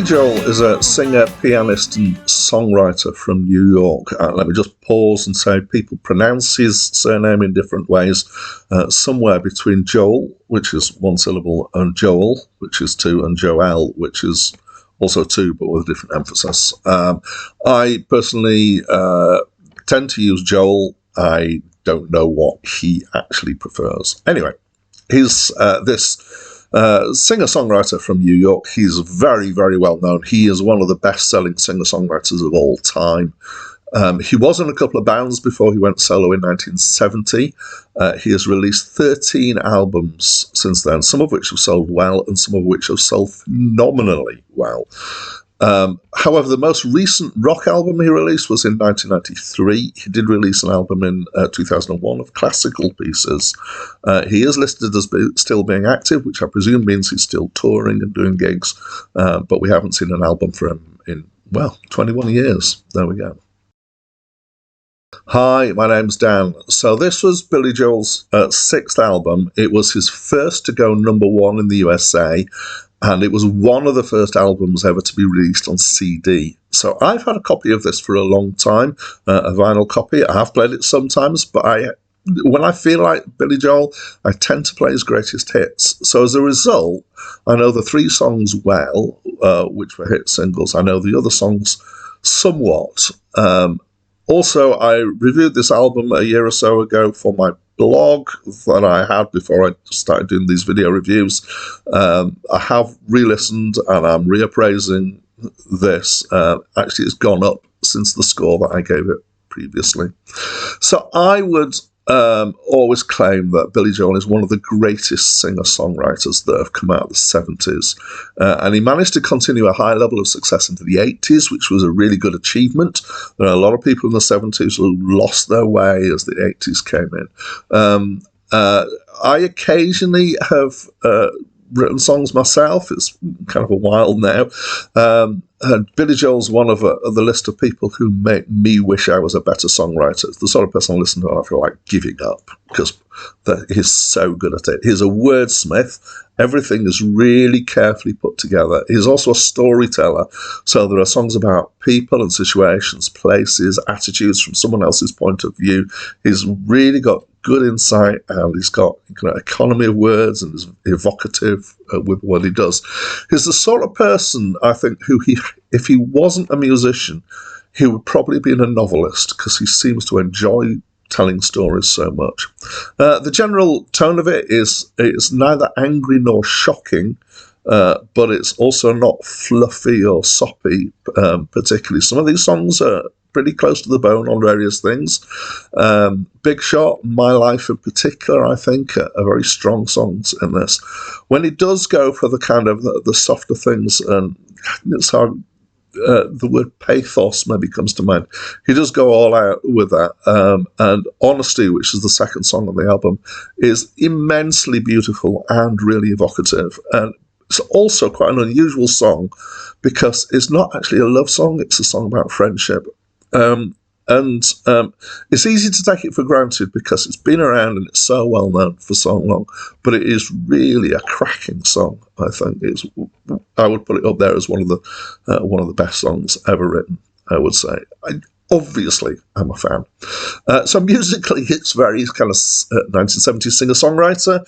Joel is a singer, pianist and songwriter from New York. Let me just pause and say people pronounce his surname in different ways. Somewhere between Joel, which is one syllable, and Joel, which is two, and Joel, which is also two, but with a different emphasis. I personally tend to use Joel. I don't know what he actually prefers. Anyway, he's this singer-songwriter from New York. He's very, very well known. He is one of the best-selling singer-songwriters of all time. He was in a couple of bands before he went solo in 1970. He has released 13 albums since then, some of which have sold well and some of which have sold phenomenally well. However, the most recent rock album he released was in 1993. He did release an album in 2001 of classical pieces. He is listed as still being active, which I presume means he's still touring and doing gigs, but we haven't seen an album for him in, 21 years. There we go. Hi, my name's Dan. So this was Billy Joel's sixth album. It was his first to go #1 in the USA, and it was one of the first albums ever to be released on CD. So I've had a copy of this for a long time, a vinyl copy. I have played it sometimes, but when I feel like Billy Joel, I tend to play his greatest hits. So as a result, I know the three songs well, which were hit singles. I know the other songs somewhat. Also, I reviewed this album a year or so ago for my blog that I had before I started doing these video reviews. I have re-listened and I'm reappraising this. Actually, it's gone up since the score that I gave it previously. So I would always claim that Billy Joel is one of the greatest singer-songwriters that have come out of the 70s. And he managed to continue a high level of success into the 80s, which was a really good achievement. There are a lot of people in the 70s who lost their way as the 80s came in. I occasionally have written songs myself. It's kind of a while now. And Billy Joel's one of the list of people who make me wish I was a better songwriter. It's the sort of person I listen to and I feel like giving up because he's so good at it. He's a wordsmith. Everything is really carefully put together. He's also a storyteller. So there are songs about people and situations, places, attitudes from someone else's point of view. He's really got good insight and he's got economy of words and is evocative with what he does. He's the sort of person, I think, who if he wasn't a musician, he would probably be a novelist because he seems to enjoy telling stories so much. The general tone of it is it's neither angry nor shocking, but it's also not fluffy or soppy particularly. Some of these songs are pretty close to the bone on various things. Big Shot, My Life in particular, I think, are very strong songs in this. When he does go for the kind of the softer things, and it's how the word pathos maybe comes to mind. He does go all out with that. And Honesty, which is the second song on the album, is immensely beautiful and really evocative. And it's also quite an unusual song because it's not actually a love song, it's a song about friendship. It's easy to take it for granted because it's been around and it's so well known for so long, but it is really a cracking song. I think I would put it up there as one of the best songs ever written, I would say. Obviously, I'm a fan. So musically, it's very kind of 1970s singer-songwriter.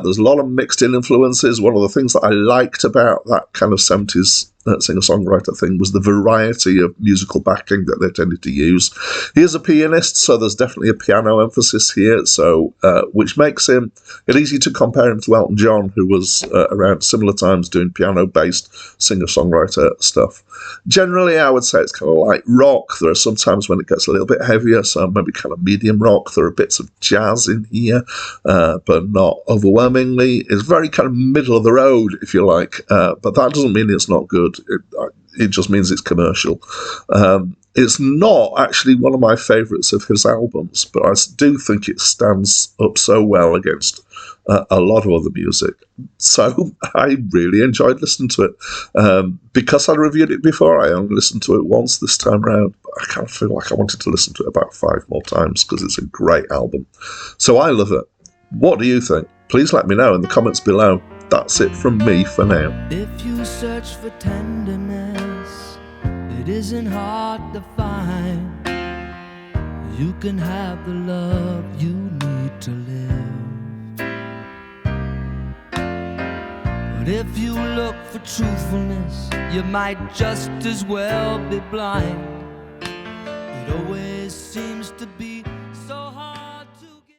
There's a lot of mixed-in influences. One of the things that I liked about that kind of 70s singer-songwriter thing was the variety of musical backing that they tended to use. He is a pianist, so there's definitely a piano emphasis here, so which makes it easy to compare him to Elton John, who was around similar times doing piano-based singer-songwriter stuff. Generally, I would say it's kind of light rock. There are some times when it gets a little bit heavier, so maybe kind of medium rock. There are bits of jazz in here, but not overwhelmingly. It's very kind of middle of the road, if you like, but that doesn't mean it's not good. It just means it's commercial. It's not actually one of my favourites of his albums, but I do think it stands up so well against a lot of other music. So I really enjoyed listening to it. Because I reviewed it before, I only listened to it once this time around, but I kind of feel like I wanted to listen to it about 5 more times because it's a great album. So I love it. What do you think? Please let me know in the comments below. that's it from me for now. If you search for tenderness, it isn't hard to find. You can have the love you need to live. But if you look for truthfulness, you might just as well be blind. It always seems to be